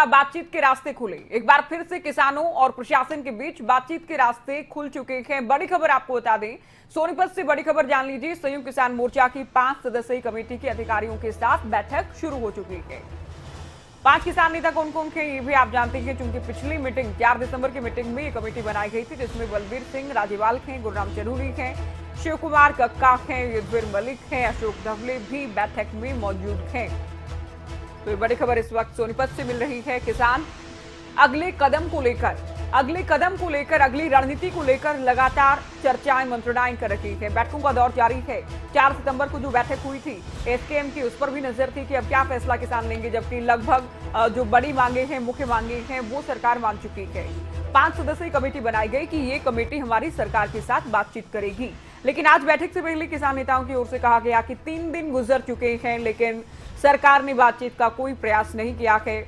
बातचीत के रास्ते खुले। एक बार फिर से किसानों और प्रशासन के बीच बातचीत के रास्ते खुल चुके हैं। बड़ी खबर आपको बता दें, सोनीपत से बड़ी खबर जान लीजिए। संयुक्त किसान मोर्चा की 5 सदस्यीय कमेटी के अधिकारियों के साथ बैठक शुरू हो चुकी है। 5 किसान नेता कौन कौन थे ये भी आप जानते हैं, क्योंकि पिछली मीटिंग 4 दिसंबर की मीटिंग में ये कमेटी बनाई गई थी, जिसमें बलबीर सिंह राजेवाल हैं, गुरनाम चरूरी हैं, शिव कुमार कक्का हैं, युद्धवीर मलिक हैं, अशोक धवले भी बैठक में मौजूद हैं। तो ये बड़ी खबर इस वक्त सोनीपत से मिल रही है। किसान अगले कदम को लेकर अगली रणनीति को लेकर लगातार चर्चाएं मंत्रणाएं कर रही है। बैठकों का दौर जारी है। 4 सितंबर को जो बैठक हुई थी एसकेएम की, उस पर भी नजर थी कि अब क्या फैसला किसान लेंगे, जबकि लगभग जो बड़ी मांगे हैं, मुख्य मांगे हैं, वो सरकार मान चुकी है। 5 सदस्यीय कमेटी बनाई गई कि ये कमेटी हमारी सरकार के साथ बातचीत करेगी। लेकिन आज बैठक से पहले किसान नेताओं की ओर से कहा गया कि 3 दिन गुजर चुके हैं, लेकिन सरकार ने बातचीत का कोई प्रयास नहीं किया है।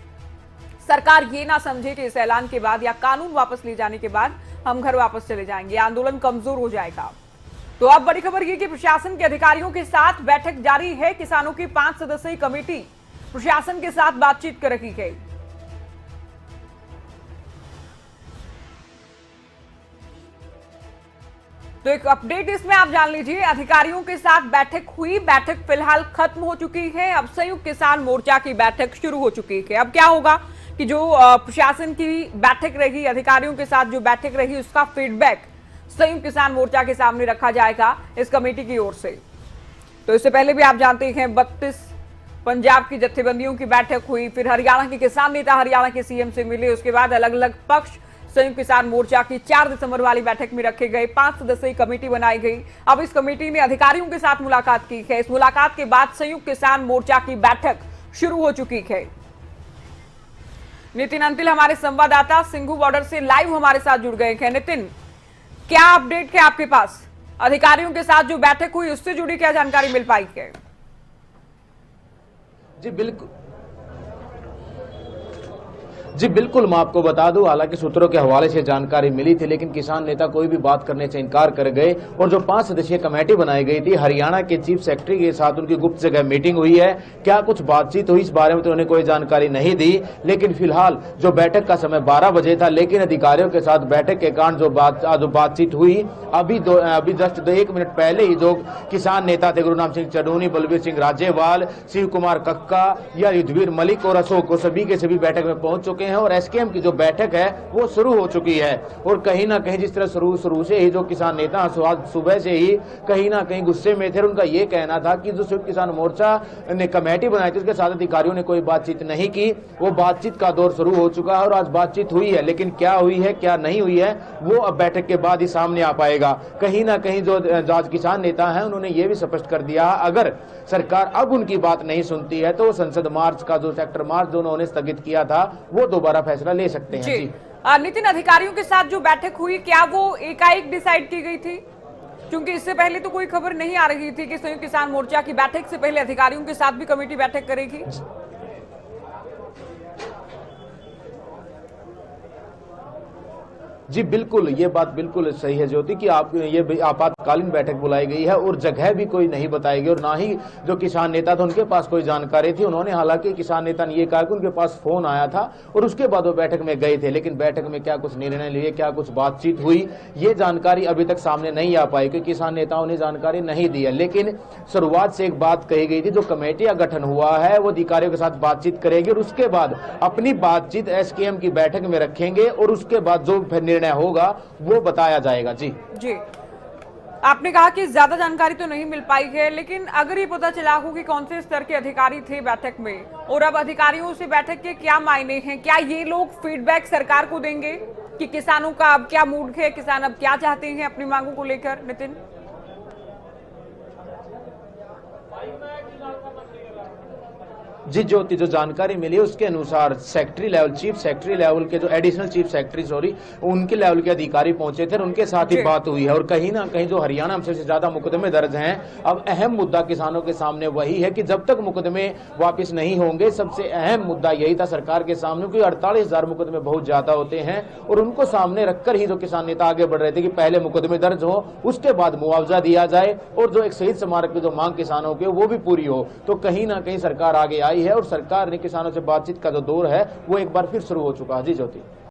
सरकार ये ना समझे कि इस ऐलान के बाद या कानून वापस ले जाने के बाद हम घर वापस चले जाएंगे, आंदोलन कमजोर हो जाएगा। तो अब बड़ी खबर ये कि प्रशासन के अधिकारियों के साथ बैठक जारी है। किसानों की 5 सदस्यीय कमेटी प्रशासन के साथ बातचीत कर रही है। तो एक अपडेट इसमें आप जान लीजिए। अधिकारियों के साथ बैठक हुई, बैठक फिलहाल खत्म हो चुकी है। अब संयुक्त किसान मोर्चा की बैठक शुरू हो चुकी है। अब क्या होगा कि जो प्रशासन की बैठक रही, अधिकारियों के साथ जो बैठक रही, उसका फीडबैक संयुक्त किसान मोर्चा के सामने रखा जाएगा इस कमेटी की ओर से। तो इससे पहले भी आप जानते हैं 32 पंजाब की जत्थेबंदियों की बैठक हुई, फिर हरियाणा के किसान नेता हरियाणा के सीएम से मिले, उसके बाद अलग अलग पक्ष संयुक्त किसान मोर्चा की 4 दिसंबर वाली बैठक में रखे गए। 5 सदस्यीय कमेटी बनाई गई। अब इस कमेटी ने अधिकारियों के साथ मुलाकात की है। इस मुलाकात के बाद संयुक्त किसान मोर्चा की बैठक शुरू हो चुकी है। नितिन अंतिल हमारे संवाददाता सिंघू बॉर्डर से लाइव हमारे साथ जुड़ गए हैं। नितिन, क्या अपडेट है आपके पास? अधिकारियों के साथ जो बैठक हुई उससे जुड़ी क्या जानकारी मिल पाई है? जी बिल्कुल, मैं आपको बता दूं, हालांकि सूत्रों के हवाले से जानकारी मिली थी, लेकिन किसान नेता कोई भी बात करने से इनकार कर गए। और जो 5 सदस्यीय कमेटी बनाई गई थी, हरियाणा के चीफ सेक्रेटरी के साथ उनकी गुप्त जगह मीटिंग हुई है। क्या कुछ बातचीत हुई इस बारे में तो उन्होंने कोई जानकारी नहीं दी। लेकिन फिलहाल जो बैठक का समय 12 बजे था, लेकिन अधिकारियों के साथ बैठक के कारण जो बातचीत हुई, अभी जस्ट 1 मिनट पहले ही जो किसान नेता थे गुरनाम सिंह चरूरी, बलबीर सिंह राजेवाल, शिव कुमार कक्का या युद्धवीर मलिक और अशोक, सभी के सभी बैठक में पहुंच चुके हैं। और एसकेएम की जो बैठक है वो शुरू हो चुकी है। और कहीं ना कहीं जिस तरह शुरू से ही जो किसान नेता सुबह से ही कहीं ना कहीं गुस्से में थे, उनका ये कहना था कि जो संयुक्त किसान मोर्चा ने कमेटी बनाई थी उसके साथ अधिकारियों ने कोई बातचीत नहीं की। वो बातचीत का दौर शुरू हो चुका है और आज बातचीत हुई है, लेकिन क्या हुई है क्या नहीं हुई है वो अब बैठक के बाद ही सामने आ पाएगा। कहीं ना कहीं जो आज किसान नेता है उन्होंने ये भी स्पष्ट कर दिया, अगर सरकार अब उनकी बात नहीं सुनती है तो संसद मार्च का जो सेक्टर मार्च जो उन्होंने स्थगित किया था वो दोबारा फैसला ले सकते हैं। जी नितिन, अधिकारियों के साथ जो बैठक हुई क्या वो एकाएक डिसाइड की गई थी? क्योंकि इससे पहले तो कोई खबर नहीं आ रही थी कि संयुक्त किसान मोर्चा की बैठक से पहले अधिकारियों के साथ भी कमेटी बैठक करेगी। जी बिल्कुल, ये बात बिल्कुल सही है ज्योति कि आप ये आपातकालीन बैठक बुलाई गई है और जगह भी कोई नहीं बताई गई और ना ही जो किसान नेता थे उनके पास कोई जानकारी थी। उन्होंने, हालांकि किसान नेता ने ये कहा कि उनके पास फोन आया था और उसके बाद वो बैठक में गए थे, लेकिन बैठक में क्या कुछ निर्णय लिए, क्या कुछ बातचीत हुई, ये जानकारी अभी तक सामने नहीं आ पाई क्योंकि किसान नेताओं ने जानकारी नहीं दी है। लेकिन शुरुआत से एक बात कही गई थी, जो कमेटी का गठन हुआ है वो अधिकारियों के साथ बातचीत करेगी और उसके बाद अपनी बातचीत एसकेएम की बैठक में रखेंगे और उसके बाद जो निर्णय होगा वो बताया जाएगा। जी आपने कहा कि ज्यादा जानकारी तो नहीं मिल पाई है, लेकिन अगर ये पता चला हो कि कौन से स्तर के अधिकारी थे बैठक में और अब अधिकारियों से बैठक के क्या मायने हैं, क्या ये लोग फीडबैक सरकार को देंगे कि किसानों का अब क्या मूड है, किसान अब क्या चाहते हैं अपनी मांगों को लेकर? नितिन, जी ज्योति, जो जानकारी मिली उसके अनुसार secretary level, chief secretary level के जो एडिशनल चीफ सेक्रेटरी उनके लेवल के अधिकारी पहुंचे थे, उनके साथ ही बात हुई है। और कहीं ना कहीं जो हरियाणा में सबसे ज्यादा मुकदमे दर्ज हैं, अब अहम मुद्दा किसानों के सामने वही है कि जब तक मुकदमे वापस नहीं होंगे, सबसे अहम मुद्दा यही था सरकार के सामने कि 48,000 मुकदमे बहुत ज्यादा होते हैं और उनको सामने रखकर ही जो किसान नेता आगे बढ़ रहे थे कि पहले मुकदमे दर्ज हो, उसके बाद मुआवजा दिया जाए और जो एक शहीद स्मारक की जो मांग किसानों की वो भी पूरी हो। तो कहीं ना कहीं सरकार आगे आई है और सरकार ने किसानों से बातचीत का जो दौर है वो एक बार फिर शुरू हो चुका है। जी ज्योति।